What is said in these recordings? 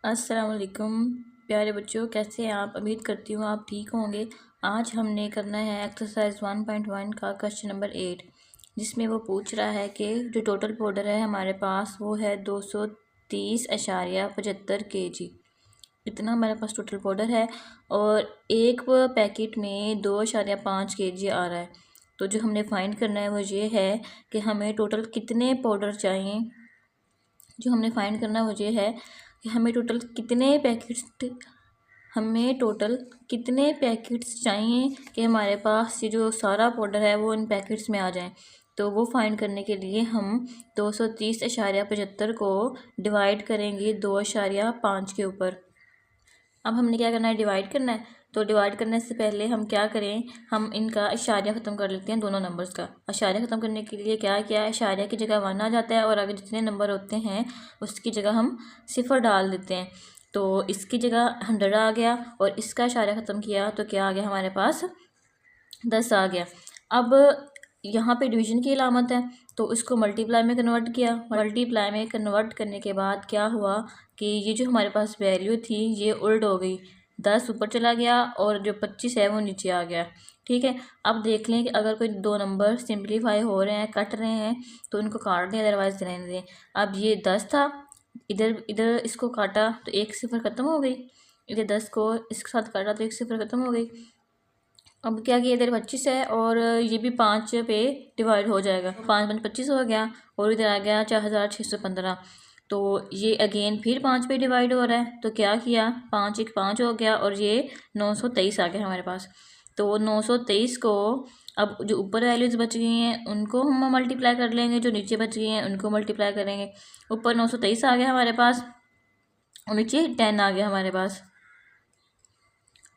अस्सलाम वालेकुम प्यारे बच्चों, कैसे हैं आप। उम्मीद करती हूँ आप ठीक होंगे। आज हमने करना है एक्सरसाइज 1.1 का क्वेश्चन नंबर 8, जिसमें वो पूछ रहा है कि जो टोटल पाउडर है हमारे पास वो है 230.75 kg। इतना हमारे पास टोटल पाउडर है और एक पैकेट में 2.5 kg आ रहा है। तो जो हमने फाइंड करना है वो ये है कि हमें टोटल कितने पाउडर चाहिए। जो हमने फाइंड करना वो ये है कि हमें टोटल कितने पैकेट्स चाहिए कि हमारे पास ये जो सारा पाउडर है वो इन पैकेट्स में आ जाए। तो वो फाइंड करने के लिए हम 230.75 को डिवाइड करेंगे 2.5 के ऊपर। अब हमने क्या करना है, डिवाइड करना है। तो डिवाइड करने से पहले हम क्या करें, हम इनका इशारिया ख़त्म कर लेते हैं। दोनों नंबर्स का इशारिया ख़त्म करने के लिए क्या किया, इशारिया की जगह 1 आ जाता है और आगे जितने नंबर होते हैं उसकी जगह हम 0 डाल देते हैं। तो इसकी जगह 100 आ गया और इसका इशारिया ख़त्म किया तो क्या आ गया, हमारे पास 10 आ गया। अब यहाँ पे डिवीज़न की अलामत है तो उसको मल्टीप्लाई में कन्वर्ट किया। मल्टीप्लाई में कन्वर्ट करने के बाद क्या हुआ कि ये जो हमारे पास वैल्यू थी ये उल्ट हो गई, 10 ऊपर चला गया और जो 25 है वो नीचे आ गया। ठीक है, अब देख लें कि अगर कोई दो नंबर सिंप्लीफाई हो रहे हैं, कट रहे हैं तो इनको काट दें, अदरवाइज रहने दें। अब ये 10 था, इधर इधर इसको काटा तो 1 0 ख़त्म हो गई, इधर 10 को इसके साथ काटा तो 1 0 ख़त्म हो गई। अब क्या किया, इधर 25 है और ये भी 5 पे डिवाइड हो जाएगा, 5 5 25 हो गया और इधर आ गया 4615। तो ये अगेन फिर 5 पे डिवाइड हो रहा है तो क्या किया, 5 1 5 हो गया और ये 923 आ गया हमारे पास। तो 923 को अब जो ऊपर वैल्यूज़ बच गई हैं उनको हम मल्टीप्लाई कर लेंगे, जो नीचे बच गई हैं उनको मल्टीप्लाई करेंगे। ऊपर 923 आ गया हमारे पास और नीचे 10 आ गया हमारे पास।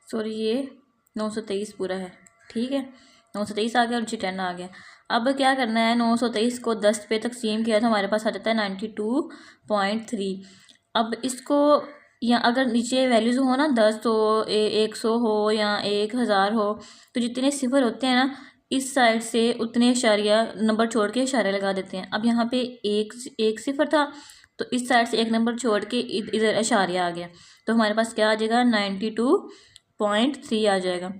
सॉरी, ये 923 पूरा है। ठीक है, 923 आ गया और नीचे 10 आ गया। अब क्या करना है, 923 को 10 पे तकसीम किया तो हमारे पास आ जाता है 92.3। अब इसको या अगर नीचे वैल्यूज़ हो ना 10 हो 100 हो या 1000 हो, तो जितने सिफर होते हैं ना इस साइड से उतने इशारिया नंबर छोड़ के इशारे लगा देते हैं। अब यहाँ पे एक सिफर था तो इस साइड से एक नंबर छोड़ के इधर इशारिया आ गया तो हमारे पास क्या आ जाएगा, 92.3 आ जाएगा।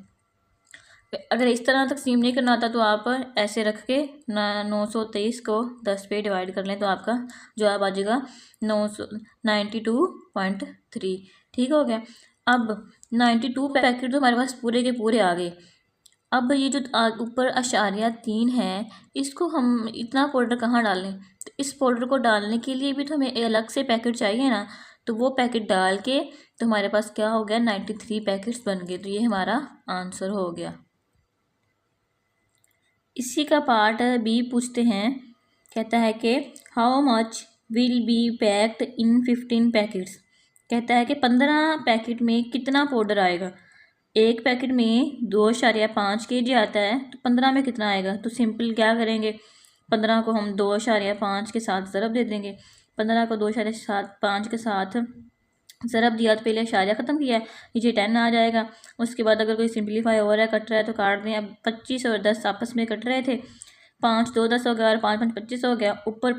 अगर इस तरह तकसीम नहीं करना आता तो आप ऐसे रख के 923 को 10 पे डिवाइड कर लें तो आपका जवाब आ जाएगा 92.3। ठीक हो गया। अब 92 पैकेट तो हमारे पास पूरे के पूरे आ गए। अब ये जो ऊपर अशारिया 3 है इसको हम इतना पाउडर कहाँ डालें, तो इस पाउडर को डालने के लिए भी तो हमें अलग से पैकेट चाहिए ना। तो वो पैकेट डाल के तो हमारे पास क्या हो गया, 93 पैकेट्स बन गए। तो ये हमारा आंसर हो गया। इसी का पार्ट बी पूछते हैं, कहता है कि how much will be packed in 15 packets. कहता है कि 15 पैकेट में कितना पाउडर आएगा। एक पैकेट में 2.5 kg आता है तो 15 में कितना आएगा। तो सिंपल क्या करेंगे, 15 को हम 2.5 के साथ ज़रब दे देंगे। 15 को 2.5 के साथ ज़रब दिया तो पहले इशारिया ख़त्म किया, नीचे 10 आ जाएगा। उसके बाद अगर कोई सिंपलीफाई हो रहा है, कट रहा है तो काट दें। अब 25 और 10 आपस में कट रहे थे, 5 2 10 हो गया और 5 5 25 हो गया। ऊपर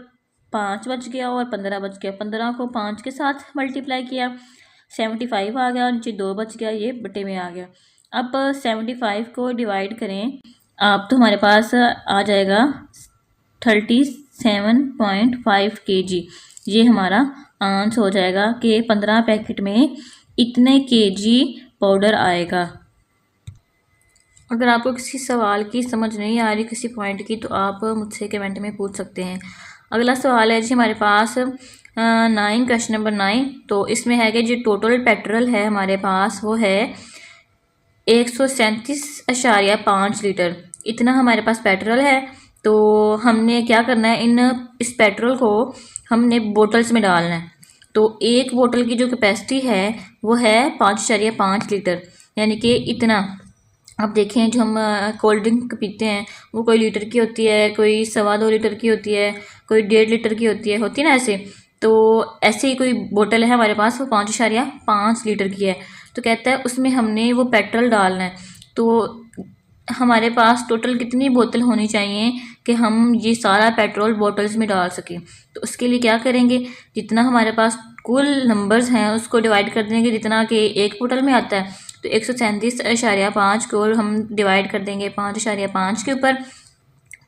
5 बच गया और 15 बच गया। 15 को 5 के साथ मल्टीप्लाई किया, 75 आ गया और नीचे 2 बच गया, ये बटे में आ गया। अब 75 को डिवाइड करें आप तो हमारे पास आ जाएगा 37.5 kg। ये हमारा आंसर हो जाएगा कि 15 पैकेट में इतने kg पाउडर आएगा। अगर आपको किसी सवाल की समझ नहीं आ रही, किसी पॉइंट की, तो आप मुझसे कमेंट में पूछ सकते हैं। अगला सवाल है जी हमारे पास 9, क्वेश्चन नंबर 9। तो इसमें है कि जो टोटल पेट्रोल है हमारे पास वो है 137.5 लीटर। इतना हमारे पास पेट्रोल है। तो हमने क्या करना है, इस पेट्रोल को हमने बोटल्स में डालना है। तो एक बोतल की जो कैपेसिटी है वो है 5.5 लीटर, यानी कि इतना। अब देखें जो हम कोल्ड ड्रिंक पीते हैं वो कोई लीटर की होती है, कोई 2.25 लीटर की होती है, कोई 1.5 लीटर की होती है ना ऐसे। तो ऐसे ही कोई बोतल है हमारे पास, वो 5.5 लीटर की है। तो कहता है उसमें हमने वो पेट्रोल डालना है। तो हमारे पास टोटल कितनी बोतल होनी चाहिए कि हम ये सारा पेट्रोल बोतल्स में डाल सकें। तो उसके लिए क्या करेंगे, जितना हमारे पास कुल नंबर्स हैं उसको डिवाइड कर देंगे जितना कि एक बोतल में आता है। तो 137.5 को हम डिवाइड कर देंगे 5.5 के ऊपर।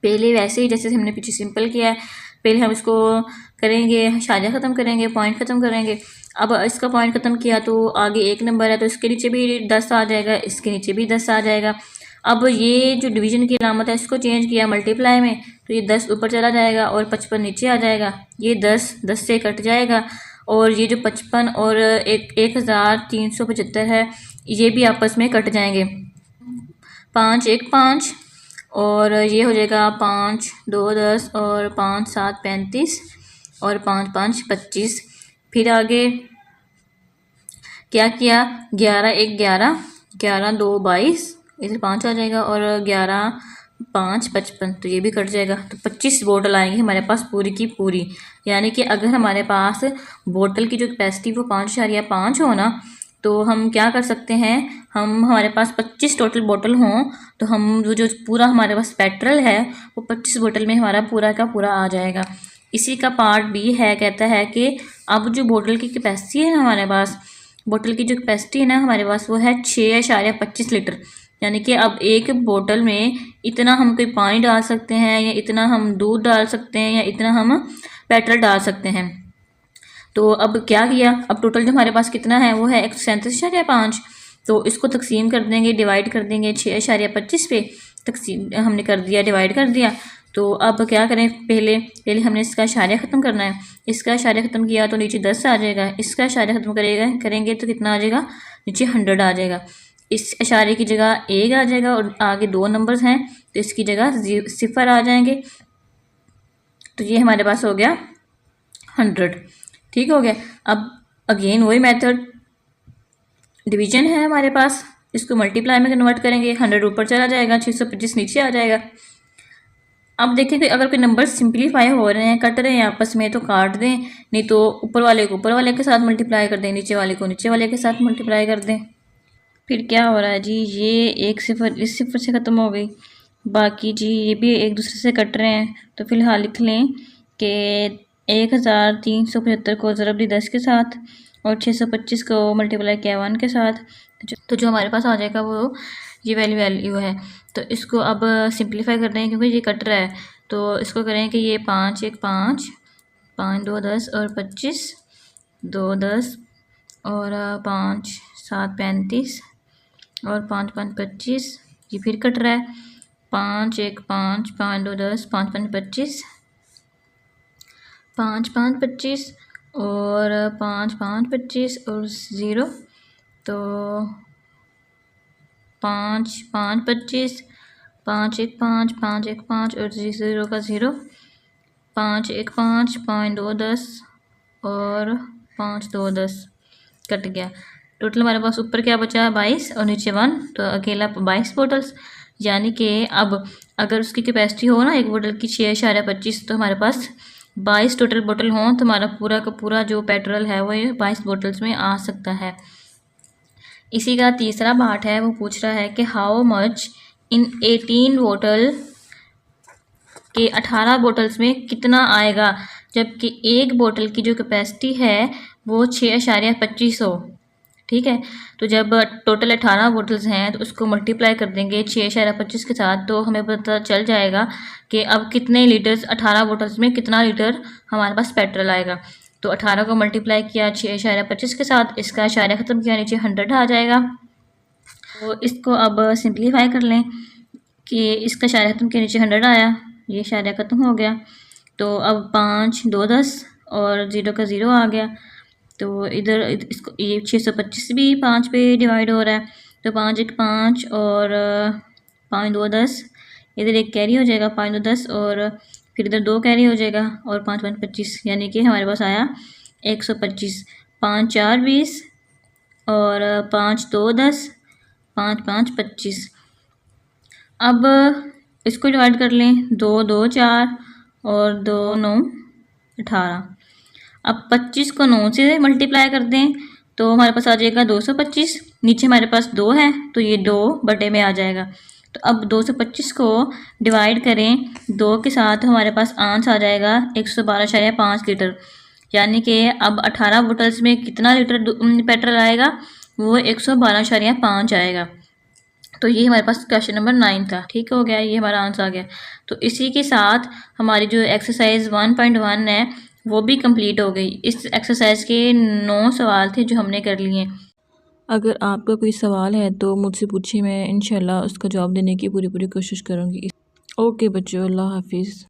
पहले वैसे ही जैसे हमने पीछे सिंपल किया है, पहले हम इसको करेंगे इशारिया ख़त्म करेंगे, पॉइंट ख़त्म करेंगे। अब इसका पॉइंट ख़त्म किया तो आगे एक नंबर है तो इसके नीचे भी 10 आ जाएगा, इसके नीचे भी 10 आ जाएगा। अब ये जो डिवीज़न की अलामत है इसको चेंज किया मल्टीप्लाई में, तो ये 10 ऊपर चला जाएगा और 55 नीचे आ जाएगा। ये 10 से कट जाएगा और ये जो 55 और 1375 है ये भी आपस में कट जाएंगे। 5 1 5 और ये हो जाएगा 5 2 10 और 5 7 35 और 5 5 25। फिर आगे क्या किया, 11 1 11, 11 2 22, इधर 5 आ जाएगा और 11 5 55, तो ये भी कट जाएगा। तो 25 बोतल आएंगी हमारे पास पूरी की पूरी। यानी कि अगर हमारे पास बोतल की जो कैपेसिटी वो 5.5 हो ना, तो हम क्या कर सकते हैं, हम हमारे पास 25 टोटल बोतल हों तो हम वो जो पूरा हमारे पास पेट्रोल है वो 25 बोतल में हमारा पूरा का पूरा आ जाएगा। इसी का पार्ट बी है, कहता है कि अब जो बोतल की कैपेसिटी है ना हमारे पास, बोतल की जो कैपेसिटी है ना हमारे पास वो है 6.25 लीटर। यानी कि अब एक बोतल में इतना हम कोई पानी डाल सकते हैं या इतना हम दूध डाल सकते हैं या इतना हम पेट्रोल डाल सकते हैं। तो अब क्या किया, अब टोटल जो हमारे पास कितना है वो है 137.5। तो इसको तकसीम कर देंगे, डिवाइड कर देंगे 6.25 पे, तकसीम हमने कर दिया, डिवाइड कर दिया। तो अब क्या करें, पहले हमने इसका इशारिया ख़त्म करना है। इसका इशारिया ख़त्म किया तो नीचे 10 आ जाएगा, इसका इशारिया ख़त्म करेंगे तो कितना आ जाएगा, नीचे 100 आ जाएगा। इस इशारे की जगह 1 आ जाएगा और आगे 2 नंबर्स हैं तो इसकी जगह 0 आ जाएंगे। तो ये हमारे पास हो गया 100। ठीक हो गया। अब अगेन वही मेथड, डिवीजन है हमारे पास, इसको मल्टीप्लाई में कन्वर्ट करेंगे, 100 ऊपर चला जाएगा, 625 नीचे आ जाएगा। अब देखें कि अगर कोई नंबर सिंप्लीफाई हो रहे हैं, कट रहे हैं आपस में, तो काट दें, नहीं तो ऊपर वाले को ऊपर वाले के साथ मल्टीप्लाई कर दें, नीचे वाले को नीचे वाले के साथ मल्टीप्लाई कर दें। फिर क्या हो रहा है जी, ये एक सिफर इस सिफर से ख़त्म हो गई, बाकी जी ये भी एक दूसरे से कट रहे हैं। तो फिलहाल लिख लें कि 1375 को ज़रब दी 10 के साथ और 625 को मल्टीप्लाई किया 1 के साथ, तो जो हमारे पास आ जाएगा वो ये वैल्यू है। तो इसको अब सिंप्लीफाई कर रहे हैं क्योंकि ये कट रहा है, तो इसको करें कि ये 5 1 5, 5 2 10 और 25, 2 10 और 5 7 35 और 5 5 25। ये फिर कट रहा है, 5 1 5, 5 2 10, 5 5 25, 5 5 25 और 5 5 25 और 0, तो 5 5 25, 5 1 5, 5 1 5 और 0 का 0, 5 1 5, 5 2 10 और 5 2 10, कट गया। टोटल हमारे पास ऊपर क्या बचा, 22 और नीचे 1, तो अकेला 22 बोटल्स। यानी कि अब अगर उसकी कैपेसिटी हो ना एक बोतल की 6.25, तो हमारे पास 22 टोटल बोतल हों तो हमारा पूरा का पूरा जो पेट्रोल है वो 22 बोटल्स में आ सकता है। इसी का तीसरा पार्ट है, वो पूछ रहा है कि हाउ मच इन 18 बोतल के 18 बोटल्स में कितना आएगा, जबकि एक बोतल की जो कैपेसिटी है वो 6.25 हो। ठीक है, तो जब टोटल 18 बोटल्स हैं तो उसको मल्टीप्लाई कर देंगे 6.25 के साथ, तो हमें पता चल जाएगा कि अब कितने लीटर्स, 18 बोटल्स में कितना लीटर हमारे पास पेट्रोल आएगा। तो 18 को मल्टीप्लाई किया 6.25 के साथ, इसका इशारा ख़त्म किया, नीचे 100 आ जाएगा। तो इसको अब सिंप्लीफाई कर लें कि इसका इशारा ख़त्म किया, नीचे 100 आया, ये इशारा ख़त्म हो गया। तो अब 5 2 10 और 0 का 0 आ गया, तो इधर इसको ये 625 भी 5 पे डिवाइड हो रहा है, तो 5 1 5 और 5 2 10, इधर एक कैरी हो जाएगा 5 2 10 और फिर इधर 2 कैरी हो जाएगा और 5 5 25, यानी कि हमारे पास आया 125। 5 4 20 और 5 2 10, 5 5 25। अब इसको डिवाइड कर लें, 2 2 4 और 2 9 18। अब 25 को 9 से मल्टीप्लाई कर दें तो हमारे पास आ जाएगा 225। नीचे हमारे पास 2 है तो ये 2 बटे में आ जाएगा। तो अब 225 को डिवाइड करें 2 के साथ, हमारे पास आंसर आ जाएगा 112.5 लीटर। यानी कि अब 18 बोतल्स में कितना लीटर पेट्रोल आएगा, वो 112.5 आएगा। तो ये हमारे पास क्वेश्चन नंबर 9 था। ठीक हो गया, ये हमारा आंसर आ गया। तो इसी के साथ हमारी जो एक्सरसाइज 1.1 है वो भी कंप्लीट हो गई। इस एक्सरसाइज के 9 सवाल थे जो हमने कर लिए। अगर आपका कोई सवाल है तो मुझसे पूछिए, मैं इंशाल्लाह उसका जवाब देने की पूरी कोशिश करूँगी। ओके बच्चों, अल्लाह हाफिज़।